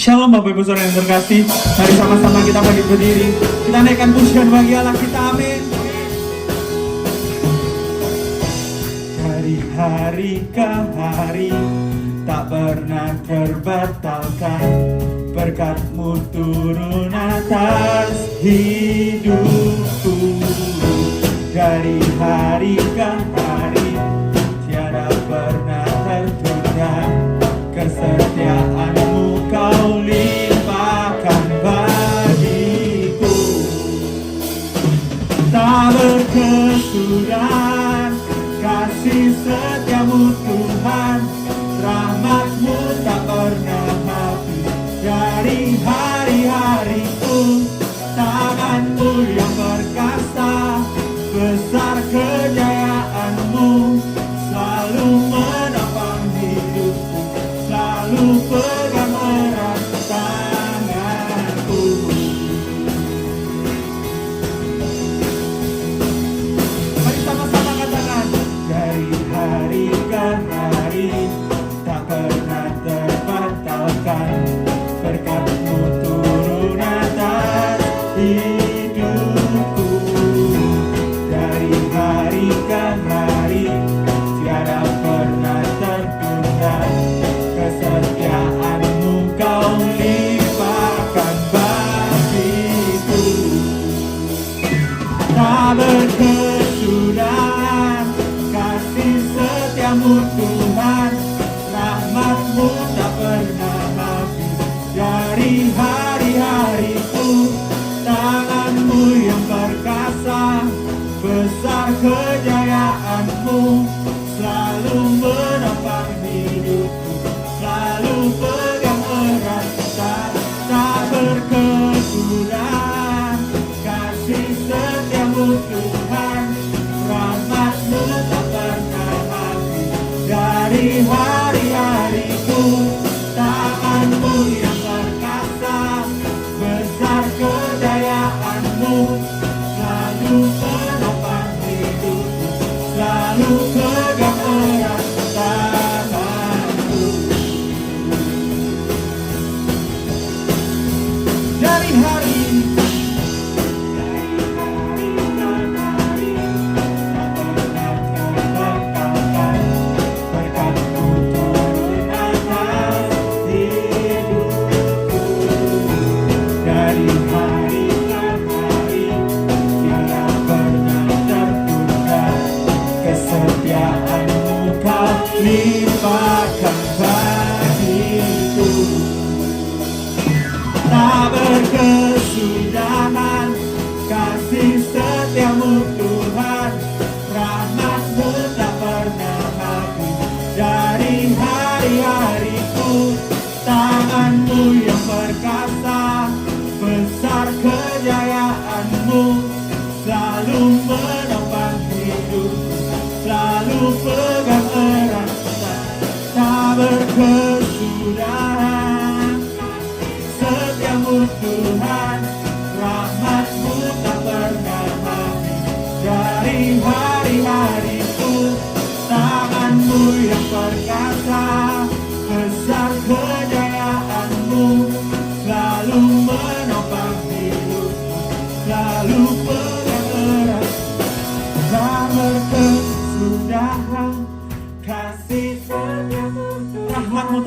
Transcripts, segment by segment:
Shalom Bapak Ibu Saudara yang terkasih. Mari sama-sama kita berdiri. Kita naikkan pujian bagi Allah kita, amin. Dari hari ke hari tak pernah terbatalkan, berkat-Mu turun atas hidupku. Dari hari ke hari tiada pernah tertunda, kesetiaan-Mu Kau limpahkan bagiku. Tak berkesudahan kasih setia-Mu Tuhan, rahmat-Mu tak pernah habis dari hari-hariku. Tangan-Mu yang perkasa, besar kejayaan-Mu, selalu menopang hidupku, selalu pegang erat tanganku. Mari sama-sama katakan, dari hari ke hari tak pernah terbatalkan, berkat-Mu turun atas hidupku. Dari hari ke hari tiada pernah tertunda, kesetiaan-Mu Kau limpahkan bagiku. Tak berkesudahan kasih setia-Mu Tuhan, rahmat-Mu tak pernah habis dari hari-hariku. Tangan-Mu yang perkasa, besar kejayaan-Mu, selalu menopang hidupku, selalu pegang erat. Tak berkesudahan kasih setia-Mu Tuhan, rahmat-Mu tak pernah habis dari hari-hariku. Tangan-Mu yang perkasa, besar kejayaan-Mu, selalu menopang hidupku, selalu pegang erat tanganku. Dari hari ke hari tak pernah terbatalkan, berkat-Mu turun atas hidupku. Dari hari ke hari tiada pernah tertunda, kesetiaan-Mu Kau limpahkan bagiku. Tak berkesudahan kasih setia-Mu Tuhan, rahmat-Mu tak pernah habis dari hari-hariku. Tangan-Mu yang perkasa, besar kejayaan-Mu, selalu menopang hidupku, selalu pegang erat. Tak berkesudahan setia-Mu Tuhan, rahmat-Mu tak pernah habis dari hari-hariku. Tangan-Mu yang perkasa, besar kejayaan-Mu, selalu menopang hidupku, selalu pegang erat. Tak berkesudahan kasih setia-Mu Tuhan, rahmat-Mu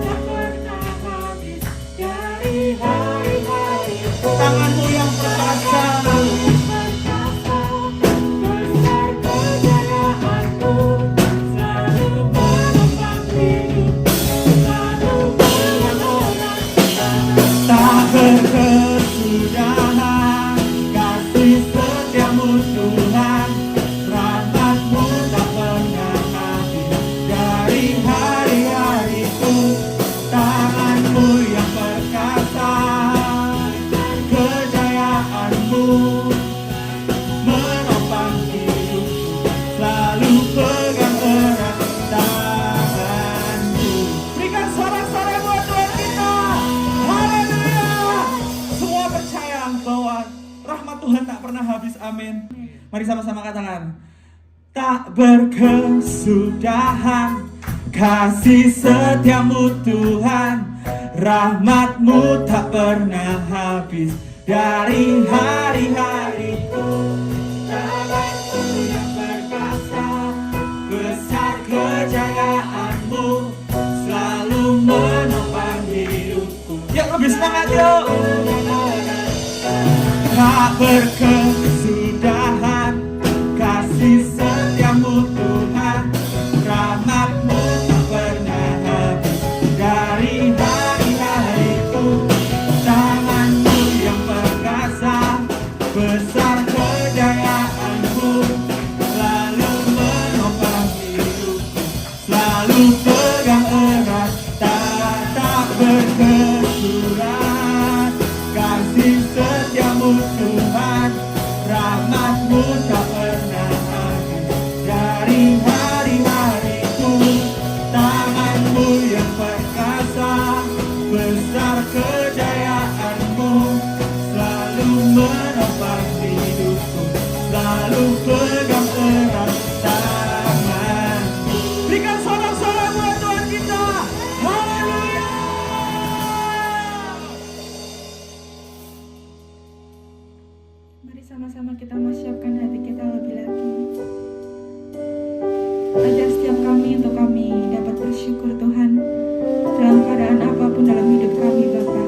tak pernah habis dari hari-hariku. Tangan-Mu yang perkasa, besar kejayaan-Mu, selalu menopang hidupku, selalu pegang erat. Tak berkesudahan kasih setia-Mu Tuhan, rahmat-Mu tak pernah habis dari hari-hariku. Tangan-Mu yang perkasa, kejayaan-Mu, menopang hidupku, selalu pegang erat tangan-Mu. Berikan sorak-sorai buat Tuhan kita. Haleluya. Semua percaya bahwa rahmat Tuhan tak pernah habis, amin. Mari sama-sama katakan, tak berkesudahan Kasih setiamu Tuhan, rahmat-Mu tak pernah habis. Dari hari-hariku, tangan-Mu yang perkasa, besar kejayaan-Mu, selalu menopang hidupku. Yuk lebih semangat yuk. Tak berkesudahan, kasih setiamu Tuhan, rahmat-Mu tak pernah habis. Dari hari-hariku, tangan-Mu yang perkasa, besar kejayaan-Mu, selalu menopang hidupku, selalu pegang erat, tak berkesudahan, kasih setiamu Tuhan, rahmat-Mu tak pernah habis. Dari hari-hariku, tangan-Mu yang perkasa, besar kejayaan-Mu, selalu menopang hidupku, selalu pegang erat tangan-Mu. Berikan sorak-sorai buat Tuhan kita. Haleluya. Mari sama-sama kita mau siapkan hati kita lebih lagi. Ajar setiap kami untuk kami dapat bersyukur Tuhan dalam keadaan apapun dalam hidup kami Bapa.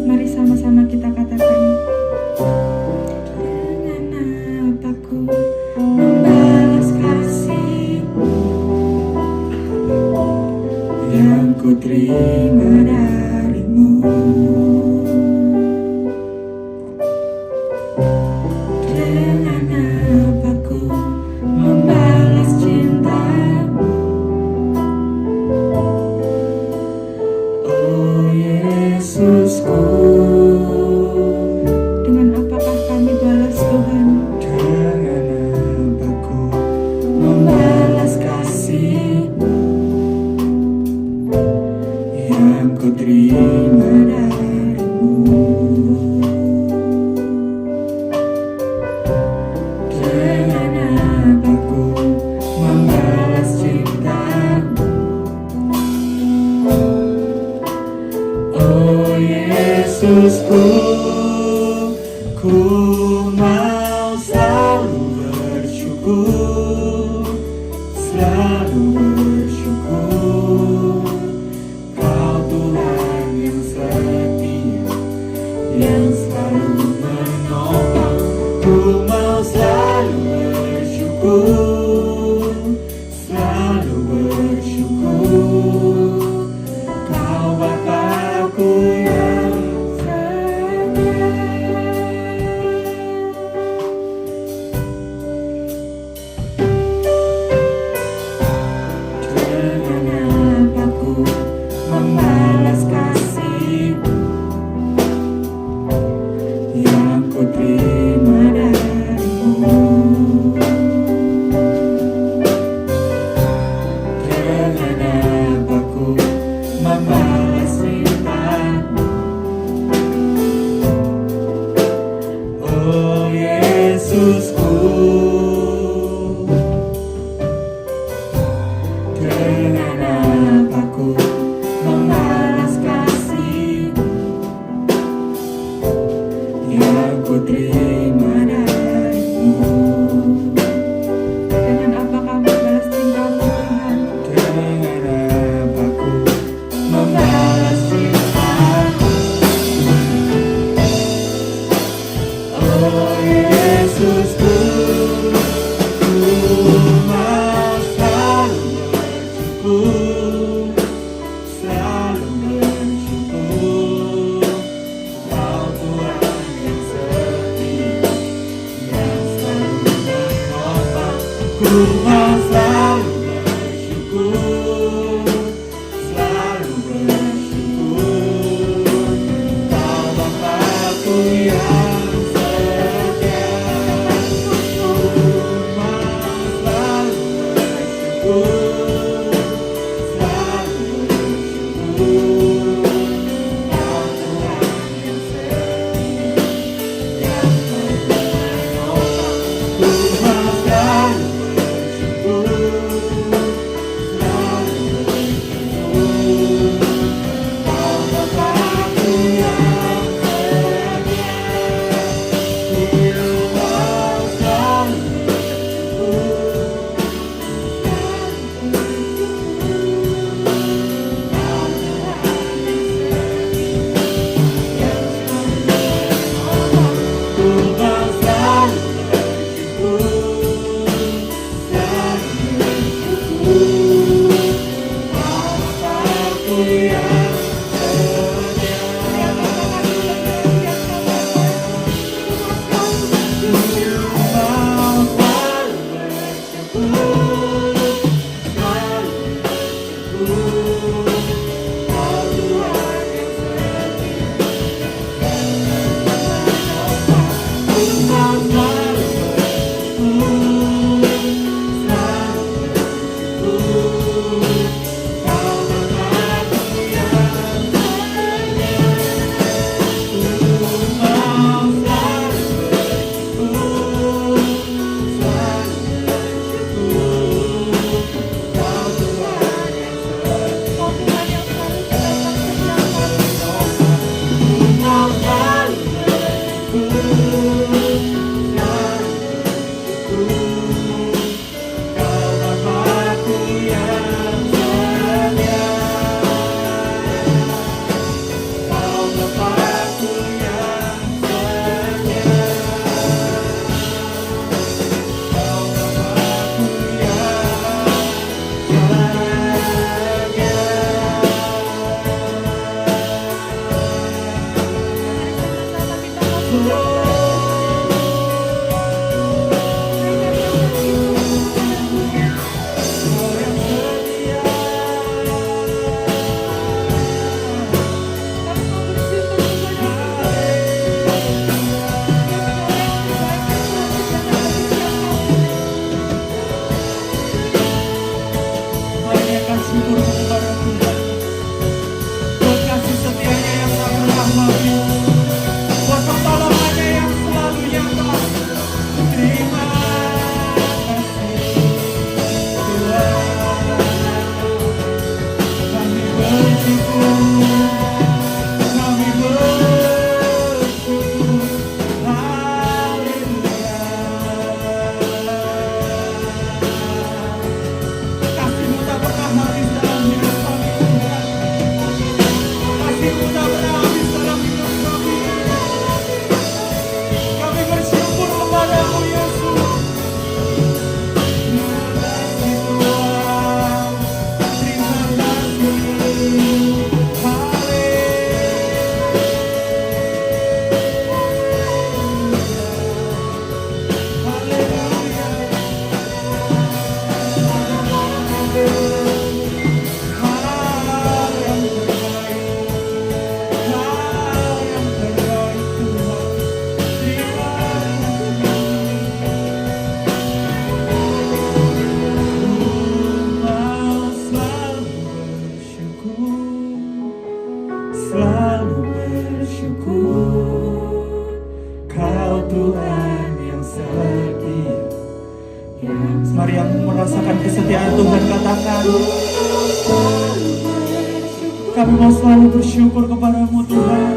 Mari sama-sama kita katakan, dengan apa ku membalas kasih-Mu yang ku terima dari-Mu. Dengan apa ku membalas cinta-Mu, oh Yesusku. Dengan apakah kami balas Tuhan? Dengan apa ku membalas kasih-Mu yang ku terima dari-Mu. Dengan apa ku membalas cinta-Mu, oh Yesusku. Ku mau selalu bersyukur, selalu bersyukur. Kau Tuhan yang setia, yang selalu menopang. Ku mau selalu bersyukur, selalu bersyukur. Kau Bapa-Ku yang setia. Dengan apa ku membalas kasih-Mu yang ku terima dari-Mu. Dengan apa ku membalas cinta-Mu, oh Yesusku. Dengan apa ku membalas kasih-Mu yang ku terima dari-Mu. Dengan apa kami balas cinta-Mu Tuhan? Dengan apa ku membalas cinta-Mu, oh Yesusku. Ku mau selalu bersyukur, selalu bersyukur. Kau Tuhan yang setia, yang selalu menopang. Ku mau selalu bersyukur, selalu bersyukur. Kau Bapa-Ku yang setia. Ku mau selalu bersyukur, selalu bersyukur. Kau Tuhan yang setia, yang selalu menopang. Ku mau selalu bersyukur, Mari yang merasakan kesetiaan Tuhan katakan, kami mau selalu bersyukur kepadamu Tuhan.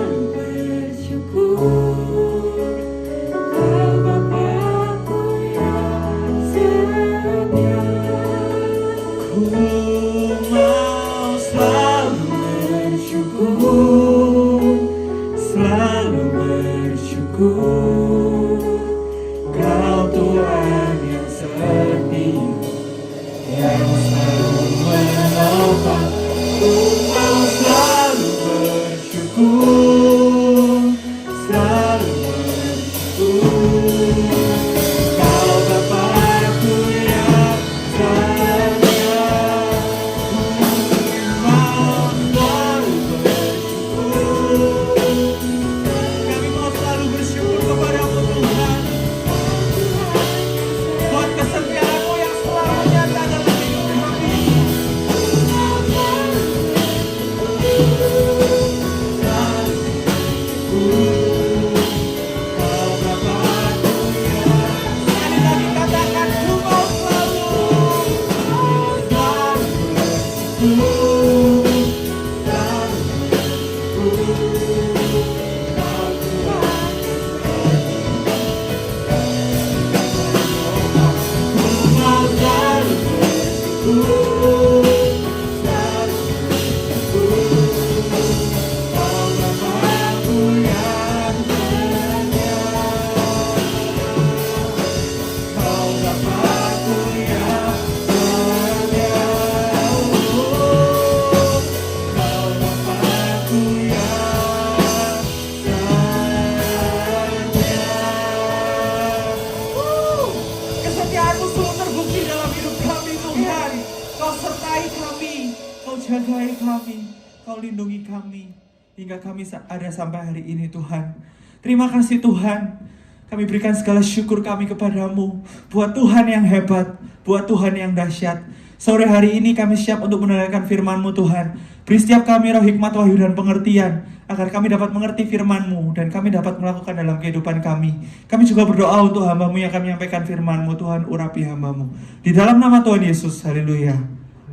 Jagai kami, Kau lindungi kami hingga kami ada sampai hari ini Tuhan. Terima kasih Tuhan, Kami berikan segala syukur kami kepadamu, buat Tuhan yang hebat, buat Tuhan yang dahsyat. Sore hari ini kami siap untuk mendengarkan firman-Mu Tuhan. Beri setiap kami roh hikmat, wahyu, dan pengertian, agar kami dapat mengerti firman-Mu, dan kami dapat melakukan dalam kehidupan kami. Kami juga berdoa untuk hamba-Mu yang kami menyampaikan firman-Mu, Tuhan, urapi hamba-Mu. Di dalam nama Tuhan Yesus, haleluya,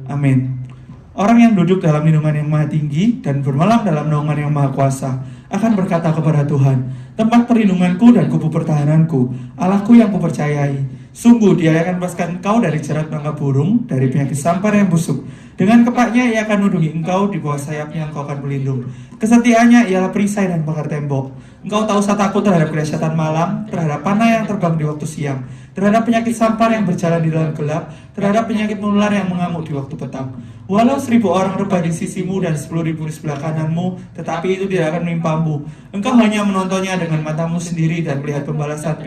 amin. Orang yang duduk dalam lindungan yang maha tinggi, dan bermalam dalam naungan yang maha kuasa, akan berkata kepada Tuhan, tempat perlindunganku dan kubu pertahananku, Allahku yang kupercayai. Sungguh Dia akan melepaskan engkau dari jerat penangkap burung, dari penyakit sampar yang busuk. Dengan kepaknya Ia akan melindungi engkau, di bawah sayapnya engkau akan berlindung. Kesetiaannya ialah perisai dan pagar tembok. Engkau tak usah takut terhadap kedahsyatan malam, terhadap panah yang terbang di waktu siang, terhadap penyakit sampar yang berjalan di dalam gelap, terhadap penyakit menular yang mengamuk di waktu petang. Walau 1000 orang rebah di sisimu dan 10.000 di sebelah kananmu, tetapi itu tidak akan menimpamu. Engkau hanya menontonnya dengan matamu sendiri dan melihat pembalasan.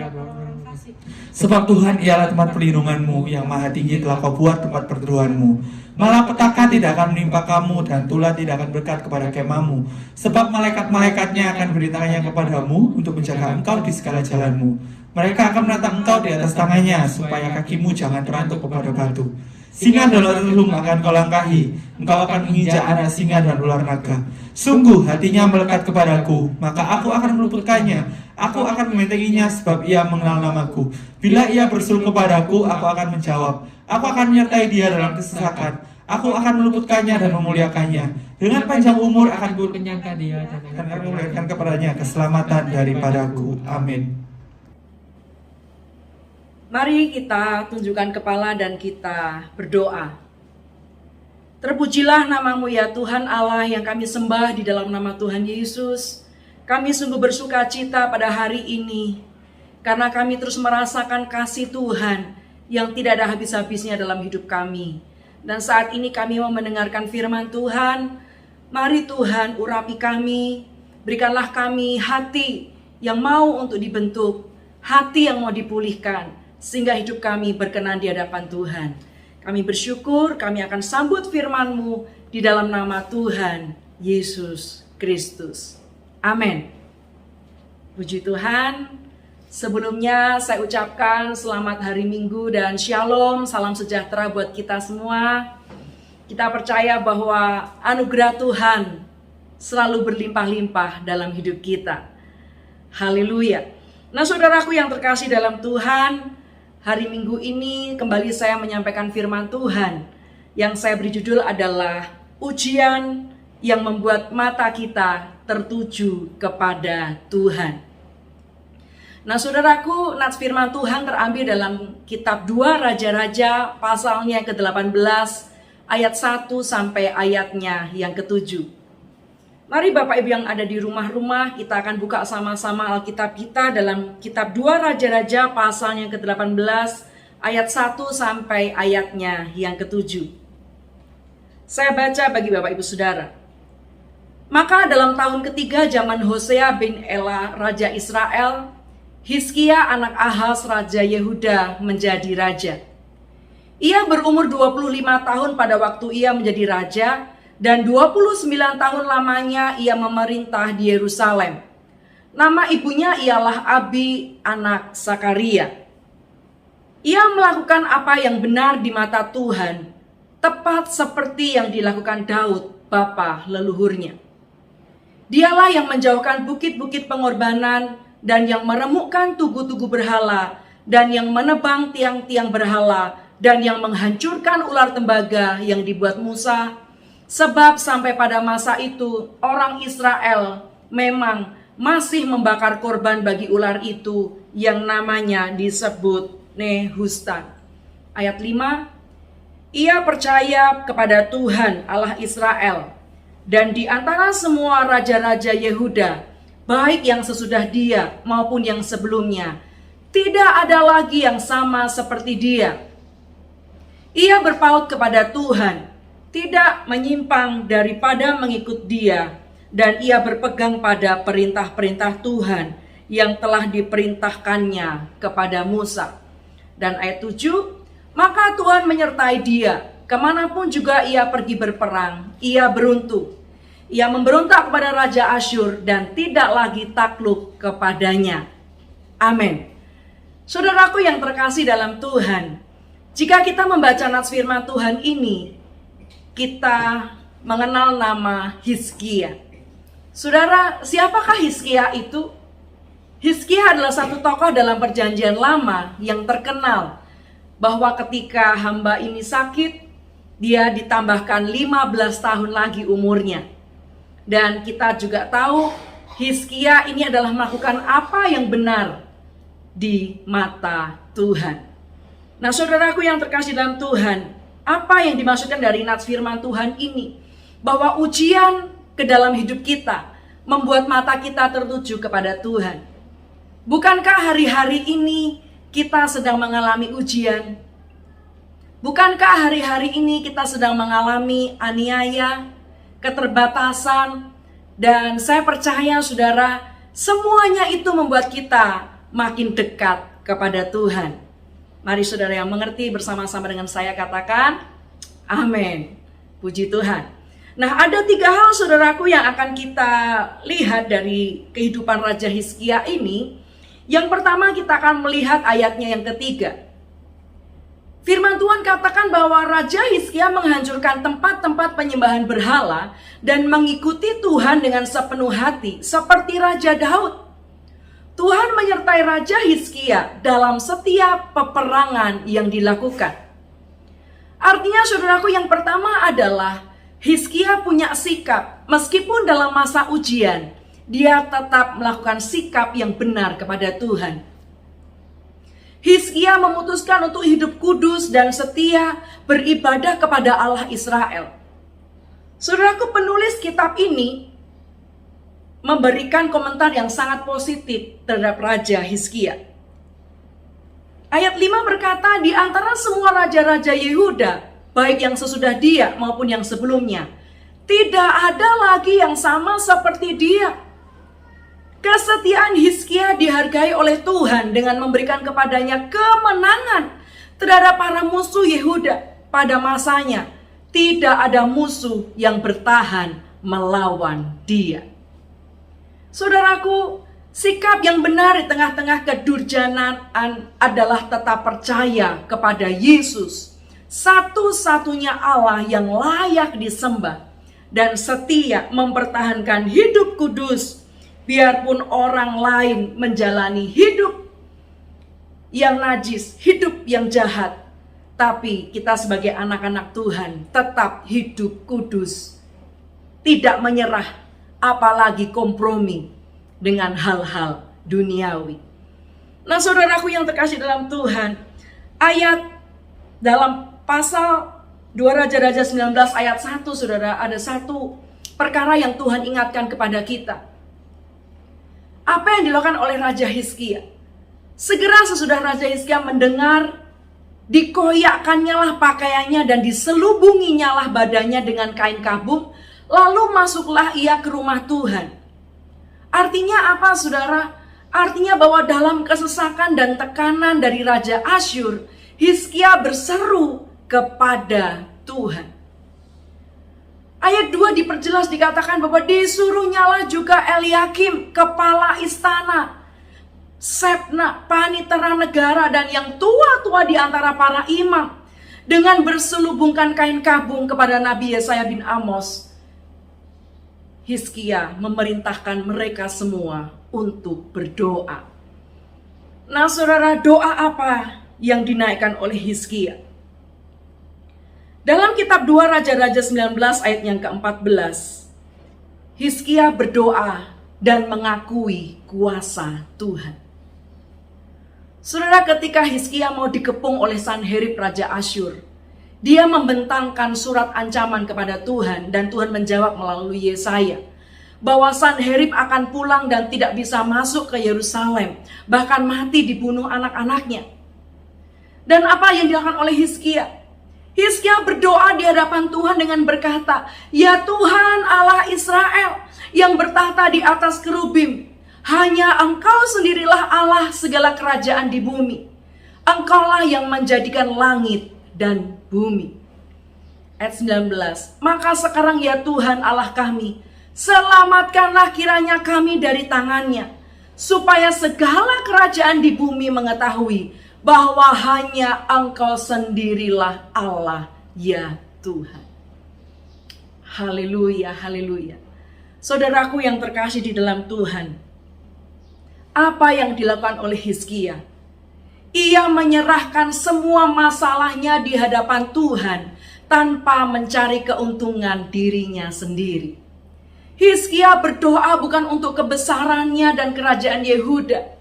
Sebab Tuhan ialah tempat perlindunganmu, yang maha tinggi telah kau buat tempat perteduhanmu. Malapetaka tidak akan menimpa kamu, dan tulah tidak akan berkat kepada kemahmu. Sebab malaikat-malaikatnya akan beri tangannya kepadamu untuk menjaga engkau di segala jalanmu. Mereka akan menatang engkau di atas tangannya, supaya kakimu jangan terantuk kepada batu. Singa dan ular relung akan kau langkahi, engkau akan menginjak anak singa dan ular naga. Sungguh hatinya melekat kepadaku, maka aku akan meluputkannya. Aku akan membentenginya sebab ia mengenal namaku. Bila ia berseru kepadaku, aku akan menjawab. Aku akan menyertai dia dalam kesesakan. Aku akan meluputkannya dan memuliakannya. Dengan panjang umur akan kenyangkan dia dan akan memberikan kepadanya keselamatan daripadaku. Amin. Mari kita tundukkan kepala dan kita berdoa. Terpujilah nama-Mu ya Tuhan Allah yang kami sembah di dalam nama Tuhan Yesus. Kami sungguh bersuka cita pada hari ini, karena kami terus merasakan kasih Tuhan yang tidak ada habis-habisnya dalam hidup kami. Dan saat ini kami mau mendengarkan firman Tuhan. Mari Tuhan urapi kami, berikanlah kami hati yang mau untuk dibentuk, hati yang mau dipulihkan, sehingga hidup kami berkenan di hadapan Tuhan. Kami bersyukur, kami akan sambut firman-Mu di dalam nama Tuhan Yesus Kristus. Amin. Puji Tuhan. Sebelumnya saya ucapkan selamat hari Minggu dan shalom, salam sejahtera buat kita semua. Kita percaya bahwa anugerah Tuhan selalu berlimpah-limpah dalam hidup kita. Haleluya. Nah, saudaraku yang terkasih dalam Tuhan, hari Minggu ini kembali saya menyampaikan firman Tuhan yang saya beri judul adalah ujian yang membuat mata kita tertuju kepada Tuhan. Nah, saudaraku, nats firman Tuhan terambil dalam kitab 2 Raja-Raja pasalnya ke-18 ayat 1 sampai ayatnya yang ke-7. Mari Bapak Ibu yang ada di rumah-rumah, kita akan buka sama-sama Alkitab kita dalam kitab 2 Raja-Raja pasalnya ke-18 ayat 1 sampai ayatnya yang ke-7. Saya baca bagi Bapak Ibu Saudara. Maka dalam tahun ketiga zaman Hosea bin Ela Raja Israel, Hizkia anak Ahaz Raja Yehuda menjadi raja. Ia berumur 25 tahun pada waktu ia menjadi raja, dan 29 tahun lamanya ia memerintah di Yerusalem. Nama ibunya ialah Abi anak Sakaria. Ia melakukan apa yang benar di mata Tuhan, tepat seperti yang dilakukan Daud, bapa leluhurnya. Dialah yang menjauhkan bukit-bukit pengorbanan dan yang meremukkan tugu-tugu berhala dan yang menebang tiang-tiang berhala dan yang menghancurkan ular tembaga yang dibuat Musa. Sebab sampai pada masa itu orang Israel memang masih membakar korban bagi ular itu yang namanya disebut Nehustan. Ayat 5. Ia percaya kepada Tuhan Allah Israel, dan di antara semua raja-raja Yehuda, baik yang sesudah dia maupun yang sebelumnya, tidak ada lagi yang sama seperti dia. Ia berpaut kepada Tuhan, tidak menyimpang daripada mengikut dia, dan ia berpegang pada perintah-perintah Tuhan yang telah diperintahkannya kepada Musa. Dan ayat 7, maka Tuhan menyertai dia, kemanapun juga ia pergi berperang, ia beruntung. Ia memberontak kepada Raja Asyur dan tidak lagi takluk kepadanya. Amin. Saudaraku yang terkasih dalam Tuhan, jika kita membaca nats firman Tuhan ini, kita mengenal nama Hizkia. Saudara, siapakah Hizkia itu? Hizkia adalah satu tokoh dalam perjanjian lama yang terkenal bahwa ketika hamba ini sakit, dia ditambahkan 15 tahun lagi umurnya. Dan kita juga tahu Hizkia ini adalah melakukan apa yang benar di mata Tuhan. Nah, saudaraku yang terkasih dalam Tuhan, apa yang dimaksudkan dari nats firman Tuhan ini? Bahwa ujian ke dalam hidup kita membuat mata kita tertuju kepada Tuhan. Bukankah hari-hari ini kita sedang mengalami ujian? Bukankah hari-hari ini kita sedang mengalami aniaya, keterbatasan, dan saya percaya saudara, semuanya itu membuat kita makin dekat kepada Tuhan. Mari saudara yang mengerti bersama-sama dengan saya katakan, amin. Puji Tuhan. Nah, ada 3 hal saudaraku yang akan kita lihat dari kehidupan Raja Hizkia ini. Yang pertama kita akan melihat ayatnya yang ketiga. Firman Tuhan katakan bahwa Raja Hizkia menghancurkan tempat-tempat penyembahan berhala dan mengikuti Tuhan dengan sepenuh hati seperti Raja Daud. Tuhan menyertai Raja Hizkia dalam setiap peperangan yang dilakukan. Artinya saudaraku yang pertama adalah Hizkia punya sikap, meskipun dalam masa ujian, dia tetap melakukan sikap yang benar kepada Tuhan. Hizkia memutuskan untuk hidup kudus dan setia beribadah kepada Allah Israel. Saudaraku, penulis kitab ini memberikan komentar yang sangat positif terhadap Raja Hizkia. Ayat 5 berkata, di antara semua raja-raja Yehuda, baik yang sesudah dia maupun yang sebelumnya, tidak ada lagi yang sama seperti dia. Kesetiaan Hizkia dihargai oleh Tuhan dengan memberikan kepadanya kemenangan terhadap para musuh Yehuda pada masanya. Tidak ada musuh yang bertahan melawan dia. Saudaraku, sikap yang benar di tengah-tengah kedurjanaan adalah tetap percaya kepada Yesus, satu-satunya Allah yang layak disembah, dan setia mempertahankan hidup kudus, biarpun orang lain menjalani hidup yang najis, hidup yang jahat. Tapi kita sebagai anak-anak Tuhan tetap hidup kudus, tidak menyerah, apalagi kompromi dengan hal-hal duniawi. Nah saudaraku yang terkasih dalam Tuhan, ayat dalam pasal 2 Raja-Raja 19 ayat 1, saudara, ada satu perkara yang Tuhan ingatkan kepada kita. Apa yang dilakukan oleh Raja Hizkia? Segera sesudah Raja Hizkia mendengar, dikoyakkannya lah pakaiannya dan diselubunginya lah badannya dengan kain kabung, lalu masuklah ia ke rumah Tuhan. Artinya apa saudara? Artinya bahwa dalam kesesakan dan tekanan dari Raja Asyur, Hizkia berseru kepada Tuhan. Ayat 2 diperjelas dikatakan bahwa disuruhnyalah juga Eliakim, kepala istana, Sebna, panitera negara, dan yang tua-tua di antara para imam, dengan berselubungkan kain kabung kepada Nabi Yesaya bin Amos. Hizkia memerintahkan mereka semua untuk berdoa. Nah saudara, doa apa yang dinaikkan oleh Hizkia? Dalam kitab 2 Raja-Raja 19 ayat yang ke-14, Hizkia berdoa dan mengakui kuasa Tuhan. Saudara, ketika Hizkia mau dikepung oleh Sanherib Raja Asyur, dia membentangkan surat ancaman kepada Tuhan, dan Tuhan menjawab melalui Yesaya bahwa Sanherib akan pulang dan tidak bisa masuk ke Yerusalem, bahkan mati dibunuh anak-anaknya. Dan apa yang dilakukan oleh Hizkia? Hizkia berdoa di hadapan Tuhan dengan berkata, ya Tuhan Allah Israel yang bertahta di atas kerubim, hanya Engkau sendirilah Allah segala kerajaan di bumi. Engkaulah yang menjadikan langit dan bumi. Ayat 19, maka sekarang ya Tuhan Allah kami, selamatkanlah kiranya kami dari tangannya, supaya segala kerajaan di bumi mengetahui bahwa hanya Engkau sendirilah Allah, ya Tuhan. Haleluya, haleluya. Saudaraku yang terkasih di dalam Tuhan, apa yang dilakukan oleh Hizkia? Ia menyerahkan semua masalahnya di hadapan Tuhan tanpa mencari keuntungan dirinya sendiri. Hizkia berdoa bukan untuk kebesarannya dan kerajaan Yehuda.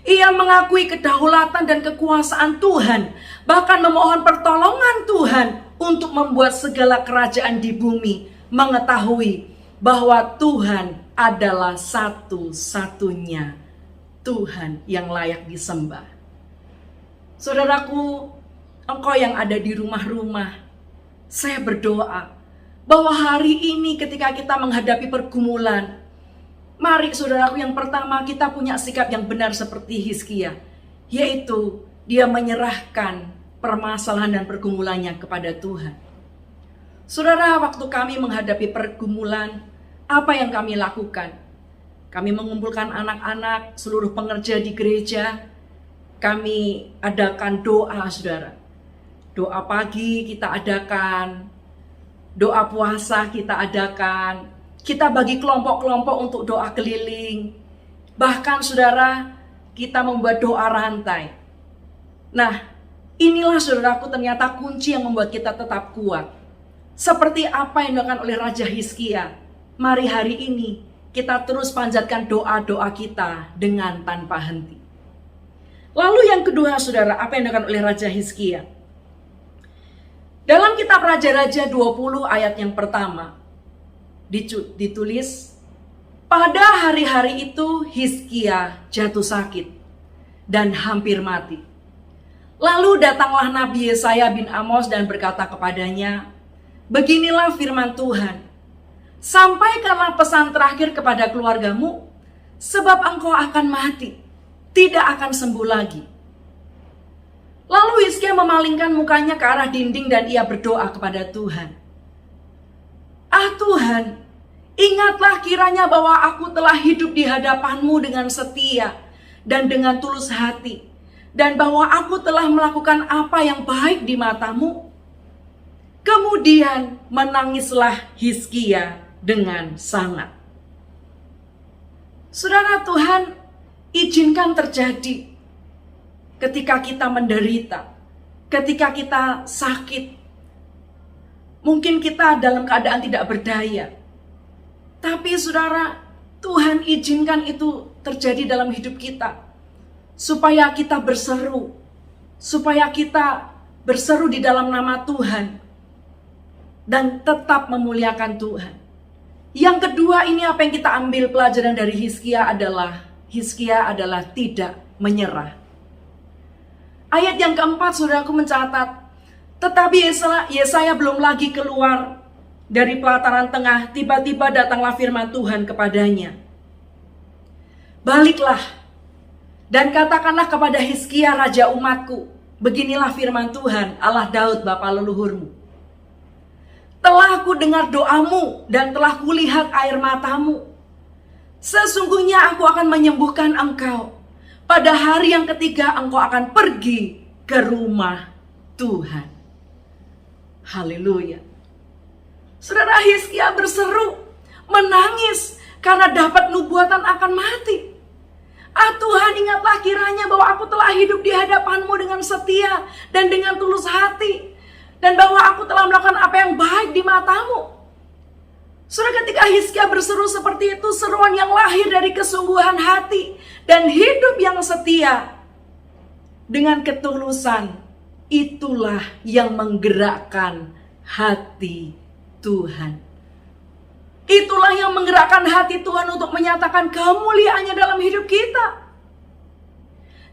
Ia mengakui kedaulatan dan kekuasaan Tuhan, bahkan memohon pertolongan Tuhan untuk membuat segala kerajaan di bumi mengetahui bahwa Tuhan adalah satu-satunya Tuhan yang layak disembah. Saudaraku, engkau yang ada di rumah-rumah, saya berdoa bahwa hari ini ketika kita menghadapi pergumulan, mari saudaraku, yang pertama kita punya sikap yang benar seperti Hizkia, yaitu dia menyerahkan permasalahan dan pergumulannya kepada Tuhan. Saudara, waktu kami menghadapi pergumulan, apa yang kami lakukan? Kami mengumpulkan anak-anak, seluruh pengerja di gereja. Kami adakan doa, saudara. Doa pagi kita adakan, doa puasa kita adakan. Kita bagi kelompok-kelompok untuk doa keliling. Bahkan saudara, kita membuat doa rantai. Nah, inilah saudaraku ternyata kunci yang membuat kita tetap kuat. Seperti apa yang dilakukan oleh Raja Hizkia. Mari hari ini kita terus panjatkan doa-doa kita dengan tanpa henti. Lalu yang kedua saudara, apa yang dilakukan oleh Raja Hizkia? Dalam kitab Raja-Raja 20 ayat yang pertama, ditulis, pada hari-hari itu Hizkia jatuh sakit dan hampir mati. Lalu datanglah Nabi Yesaya bin Amos dan berkata kepadanya, beginilah firman Tuhan, sampaikanlah pesan terakhir kepada keluargamu, sebab engkau akan mati, tidak akan sembuh lagi. Lalu Hizkia memalingkan mukanya ke arah dinding dan ia berdoa kepada Tuhan. Ah Tuhan, ingatlah kiranya bahwa aku telah hidup di hadapan-Mu dengan setia dan dengan tulus hati, dan bahwa aku telah melakukan apa yang baik di mata-Mu. Kemudian menangislah Hizkia dengan sangat. Saudara, Tuhan izinkan terjadi ketika kita menderita, ketika kita sakit. Mungkin kita dalam keadaan tidak berdaya. Tapi saudara, Tuhan izinkan itu terjadi dalam hidup kita. Supaya kita berseru. Supaya kita berseru di dalam nama Tuhan. Dan tetap memuliakan Tuhan. Yang kedua, ini apa yang kita ambil pelajaran dari Hizkia adalah tidak menyerah. Ayat yang keempat, saudaraku mencatat, tetapi Yesaya belum lagi keluar dari pelataran tengah, tiba-tiba datanglah firman Tuhan kepadanya. Baliklah dan katakanlah kepada Hizkia raja umatku, beginilah firman Tuhan, Allah Daud bapa leluhurmu. Telah aku dengar doamu dan telah kulihat air matamu. Sesungguhnya aku akan menyembuhkan engkau. Pada hari yang ketiga engkau akan pergi ke rumah Tuhan. Haleluya. Saudara, Hizkia berseru, menangis karena dapat nubuatan akan mati. Ah Tuhan, ingatlah kiranya bahwa aku telah hidup di hadapan-Mu dengan setia dan dengan tulus hati. Dan bahwa aku telah melakukan apa yang baik di mata-Mu. Saudara, ketika Hizkia berseru seperti itu, seruan yang lahir dari kesungguhan hati dan hidup yang setia dengan ketulusan, itulah yang menggerakkan hati Tuhan. Itulah yang menggerakkan hati Tuhan untuk menyatakan kemuliaannya dalam hidup kita.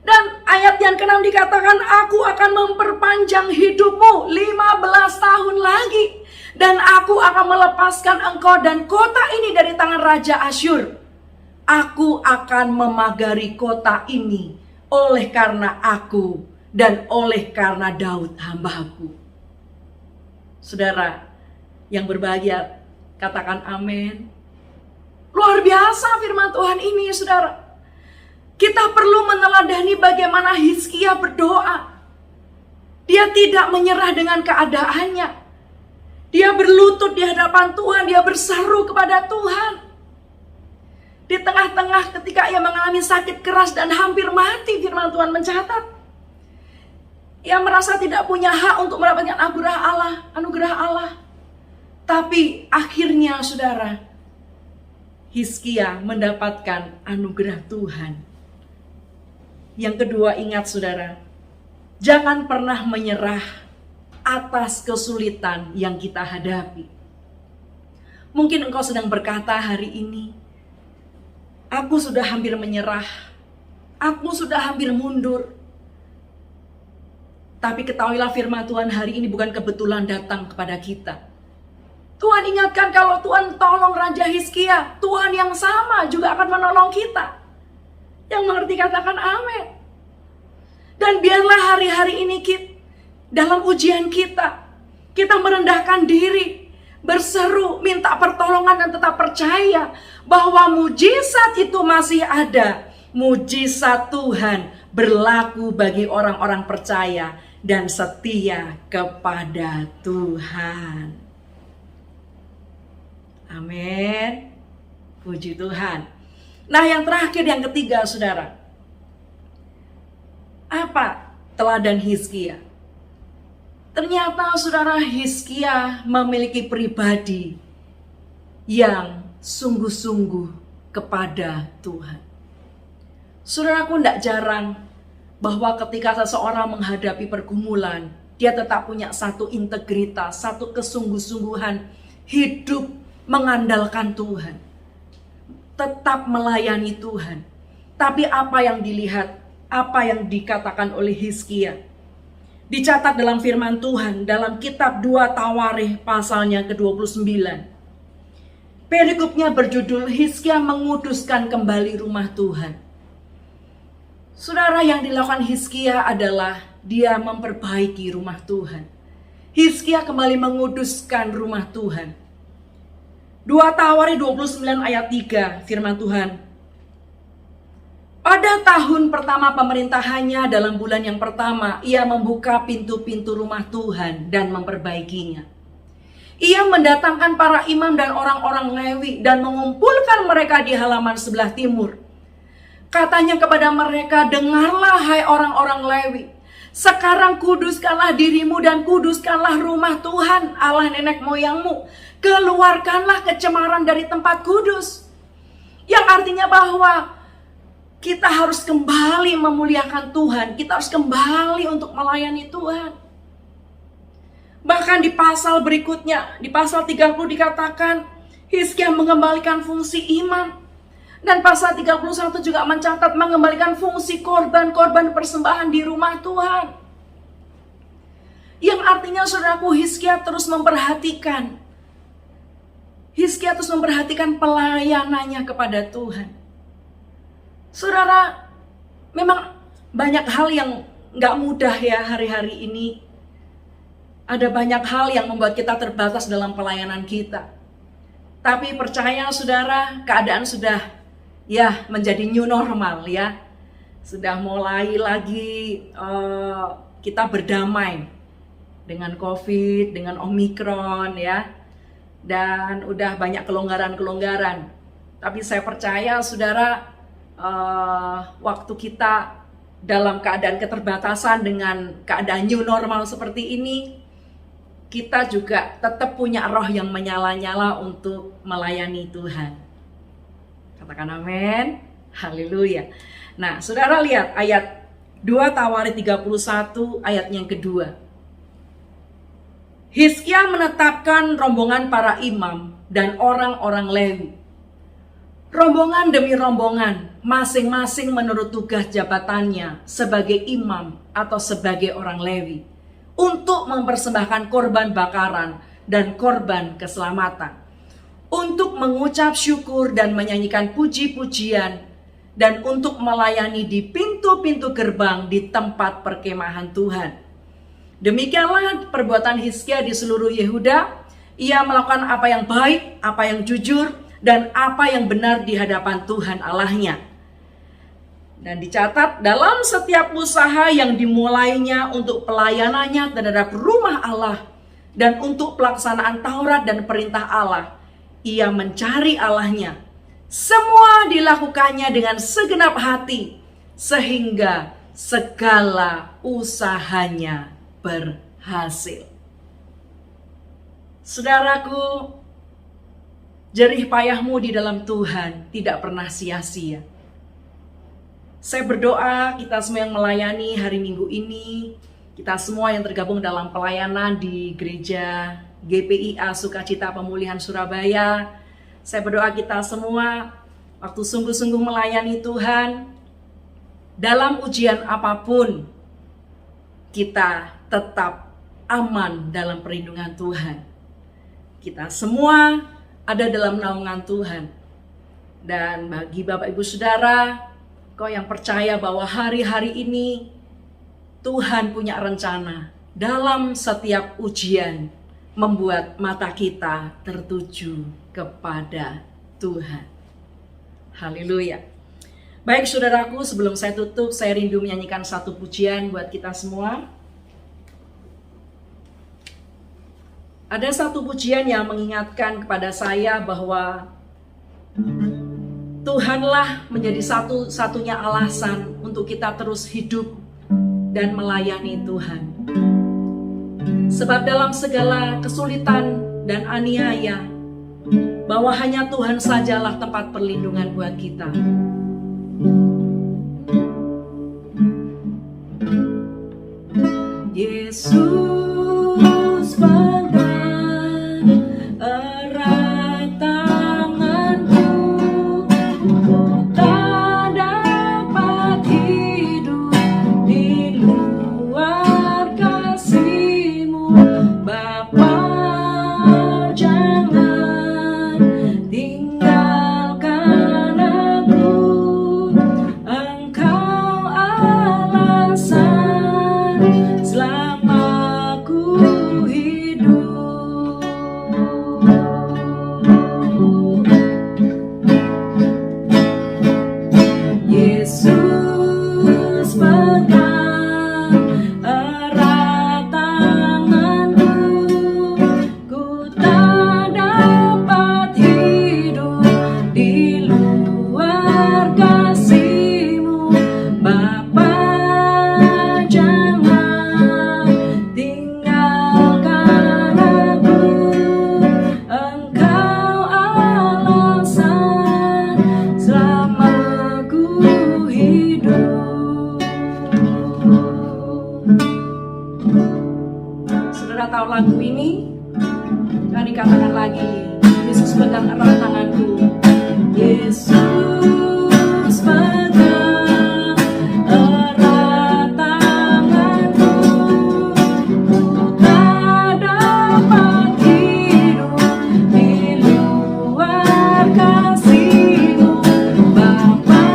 Dan ayat yang ke-6 dikatakan, aku akan memperpanjang hidupmu 15 tahun lagi. Dan aku akan melepaskan engkau dan kota ini dari tangan Raja Asyur. Aku akan memagari kota ini oleh karena aku dan oleh karena Daud hamba-Ku. Saudara yang berbahagia, katakan amin. Luar biasa firman Tuhan ini, saudara. Kita perlu meneladani bagaimana Hizkia berdoa. Dia tidak menyerah dengan keadaannya. Dia berlutut di hadapan Tuhan, dia berseru kepada Tuhan. Di tengah-tengah ketika ia mengalami sakit keras dan hampir mati, firman Tuhan mencatat, ia merasa tidak punya hak untuk mendapatkan anugerah Allah. Tapi akhirnya saudara, Hizkia mendapatkan anugerah Tuhan. Yang kedua, ingat saudara, jangan pernah menyerah atas kesulitan yang kita hadapi. Mungkin engkau sedang berkata hari ini, aku sudah hampir menyerah, aku sudah hampir mundur. Tapi ketahuilah firman Tuhan hari ini bukan kebetulan datang kepada kita. Tuhan ingatkan kalau Tuhan tolong Raja Hizkia, Tuhan yang sama juga akan menolong kita. Yang mengerti katakan amin. Dan biarlah hari-hari ini dalam ujian kita merendahkan diri, berseru, minta pertolongan dan tetap percaya bahwa mujizat itu masih ada. Mujizat Tuhan berlaku bagi orang-orang percaya dan setia kepada Tuhan. Amin. Puji Tuhan. Nah, yang terakhir, yang ketiga, saudara. Apa teladan Hizkia? Ternyata saudara, Hizkia memiliki pribadi yang sungguh-sungguh kepada Tuhan. Saudaraku, tidak jarang bahwa ketika seseorang menghadapi pergumulan, dia tetap punya satu integritas, satu kesungguh-sungguhan hidup mengandalkan Tuhan. Tetap melayani Tuhan. Tapi apa yang dilihat, apa yang dikatakan oleh Hizkia, dicatat dalam firman Tuhan dalam kitab 2 Tawarikh pasalnya ke-29. Perikopnya berjudul Hizkia menguduskan kembali rumah Tuhan. Saudara, yang dilakukan Hizkia adalah dia memperbaiki rumah Tuhan. Hizkia kembali menguduskan rumah Tuhan. 2 Tawarikh 29 ayat 3 firman Tuhan. Pada tahun pertama pemerintahannya, dalam bulan yang pertama, ia membuka pintu-pintu rumah Tuhan dan memperbaikinya. Ia mendatangkan para imam dan orang-orang Lewi dan mengumpulkan mereka di halaman sebelah timur. Katanya kepada mereka, dengarlah hai orang-orang Lewi, sekarang kuduskanlah dirimu dan kuduskanlah rumah Tuhan Allah nenek moyangmu. Keluarkanlah kecemaran dari tempat kudus. Yang artinya bahwa kita harus kembali memuliakan Tuhan. Kita harus kembali untuk melayani Tuhan. Bahkan di pasal berikutnya, di pasal 30 dikatakan Hizkia mengembalikan fungsi imam. Dan pasal 31 juga mencatat mengembalikan fungsi korban-korban persembahan di rumah Tuhan. Yang artinya saudaraku, Hizkia terus memperhatikan pelayanannya kepada Tuhan. Saudara, memang banyak hal yang gak mudah ya hari-hari ini. Ada banyak hal yang membuat kita terbatas dalam pelayanan kita. Tapi percaya saudara, keadaan sudah menjadi new normal ya. Sudah mulai lagi kita berdamai dengan COVID, dengan Omikron ya. Dan udah banyak kelonggaran-kelonggaran. Tapi saya percaya saudara, waktu kita dalam keadaan keterbatasan dengan keadaan new normal seperti ini, kita juga tetap punya roh yang menyala-nyala untuk melayani Tuhan. Katakan amin. Haleluya. Nah, saudara lihat ayat 2 Tawarikh 31 ayat yang kedua. Hizkia menetapkan rombongan para imam dan orang-orang Lewi. Rombongan demi rombongan, masing-masing menurut tugas jabatannya sebagai imam atau sebagai orang Lewi, untuk mempersembahkan korban bakaran dan korban keselamatan, untuk mengucap syukur dan menyanyikan puji-pujian, dan untuk melayani di pintu-pintu gerbang di tempat perkemahan Tuhan. Demikianlah perbuatan Hizkia di seluruh Yehuda. Ia melakukan apa yang baik, apa yang jujur, dan apa yang benar di hadapan Tuhan Allahnya. Dan dicatat dalam setiap usaha yang dimulainya untuk pelayanannya terhadap rumah Allah dan untuk pelaksanaan Taurat dan perintah Allah, ia mencari Allahnya. Semua dilakukannya dengan segenap hati sehingga segala usahanya berhasil. Saudaraku, jerih payahmu di dalam Tuhan tidak pernah sia-sia. Saya berdoa kita semua yang melayani hari Minggu ini, kita semua yang tergabung dalam pelayanan di gereja GPIA Sukacita Pemulihan Surabaya, saya berdoa kita semua waktu sungguh-sungguh melayani Tuhan, dalam ujian apapun kita tetap aman dalam perlindungan Tuhan. Kita semua ada dalam naungan Tuhan. Dan bagi Bapak Ibu Saudara, kau yang percaya bahwa hari-hari ini Tuhan punya rencana dalam setiap ujian membuat mata kita tertuju kepada Tuhan. Haleluya. Baik saudaraku, sebelum saya tutup, saya rindu menyanyikan satu pujian buat kita semua. Ada satu pujian yang mengingatkan kepada saya bahwa Tuhanlah menjadi satu-satunya alasan untuk kita terus hidup dan melayani Tuhan. Sebab dalam segala kesulitan dan aniaya, bahwa hanya Tuhan sajalah tempat perlindungan buat kita. Yesus pegang erat tanganku, ku tak dapat hidup di luar kasih-Mu. Bapa, jangan tinggalkan aku, Engkau alasan selama ku hidup. Yesus pegang erat tanganku, ku tak dapat hidup di luar kasih-Mu. Bapa, jangan tinggalkan aku, Engkau alasan selama ku hidup. Saudara tahu lagu ini? Kami katakan lagi, Yesus pegang erat tanganku. Yesus pegang erat tanganku, ku tak dapat hidup di luar kasih-Mu. Bapa,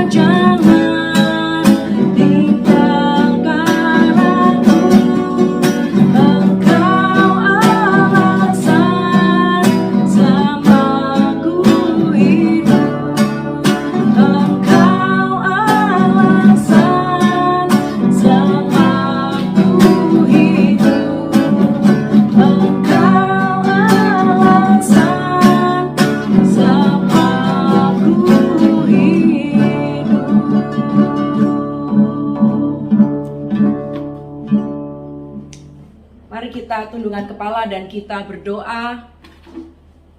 jangan tinggalkan aku, Engkau alasan selama ku hidup. Engkau alasan selama ku hidup. Engkau alasan selama ku hidup. Mari kita tundukkan kepala dan kita berdoa.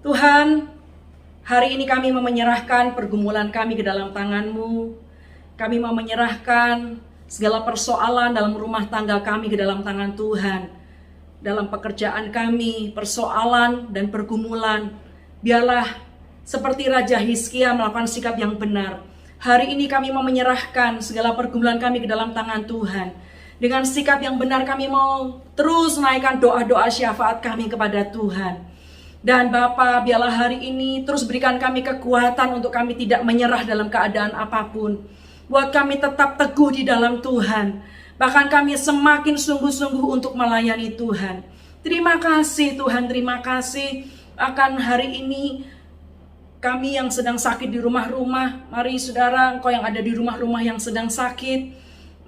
Tuhan, hari ini kami mau menyerahkan pergumulan kami ke dalam tangan-Mu. Kami mau menyerahkan segala persoalan dalam rumah tangga kami ke dalam tangan Tuhan. Dalam pekerjaan kami, persoalan dan pergumulan, biarlah seperti Raja Hizkia melakukan sikap yang benar. Hari ini kami mau menyerahkan segala pergumulan kami ke dalam tangan Tuhan. Dengan sikap yang benar kami mau terus menaikkan doa-doa syafaat kami kepada Tuhan. Dan Bapa, biarlah hari ini terus berikan kami kekuatan untuk kami tidak menyerah dalam keadaan apapun. Buat kami tetap teguh di dalam Tuhan. Bahkan kami semakin sungguh-sungguh untuk melayani Tuhan. Terima kasih Tuhan, terima kasih akan hari ini kami yang sedang sakit di rumah-rumah, mari saudara, engkau yang ada di rumah-rumah yang sedang sakit,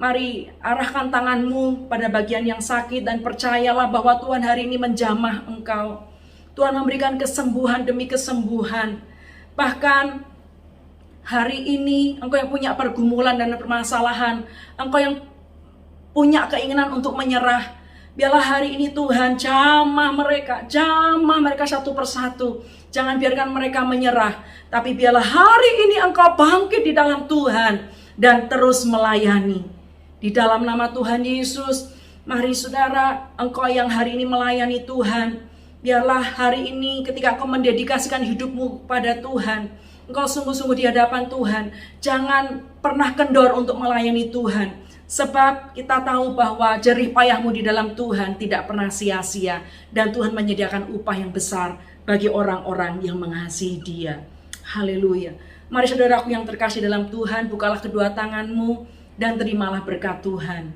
mari arahkan tanganmu pada bagian yang sakit dan percayalah bahwa Tuhan hari ini menjamah engkau. Tuhan memberikan kesembuhan demi kesembuhan. Bahkan hari ini engkau yang punya pergumulan dan permasalahan, engkau yang punya keinginan untuk menyerah, biarlah hari ini Tuhan jamah mereka satu persatu. Jangan biarkan mereka menyerah, tapi biarlah hari ini engkau bangkit di dalam Tuhan dan terus melayani. Di dalam nama Tuhan Yesus, mari saudara, engkau yang hari ini melayani Tuhan, biarlah hari ini ketika engkau mendedikasikan hidupmu pada Tuhan, engkau sungguh-sungguh di hadapan Tuhan. Jangan pernah kendor untuk melayani Tuhan. Sebab kita tahu bahwa jerih payahmu di dalam Tuhan tidak pernah sia-sia. Dan Tuhan menyediakan upah yang besar bagi orang-orang yang mengasihi Dia. Haleluya. Mari saudaraku yang terkasih dalam Tuhan, bukalah kedua tanganmu dan terimalah berkat Tuhan.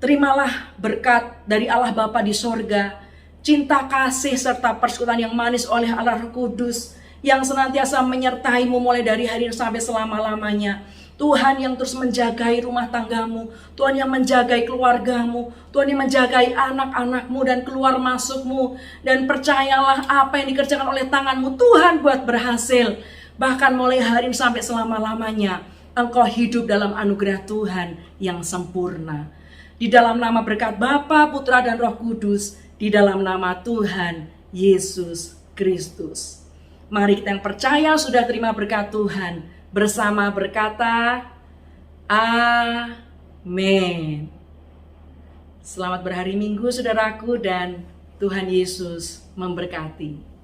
Terimalah berkat dari Allah Bapa di sorga, cinta kasih serta persekutuan yang manis oleh Allah Roh Kudus yang senantiasa menyertaimu mulai dari hari ini sampai selama-lamanya. Tuhan yang terus menjagai rumah tanggamu, Tuhan yang menjagai keluargamu, Tuhan yang menjagai anak-anakmu dan keluar masukmu. Dan percayalah apa yang dikerjakan oleh tanganmu, Tuhan buat berhasil. Bahkan mulai hari ini sampai selama-lamanya, engkau hidup dalam anugerah Tuhan yang sempurna. Di dalam nama berkat Bapa, Putra dan Roh Kudus, di dalam nama Tuhan Yesus Kristus. Mari kita yang percaya sudah terima berkat Tuhan, bersama berkata, Amin. Selamat berhari Minggu saudaraku, dan Tuhan Yesus memberkati.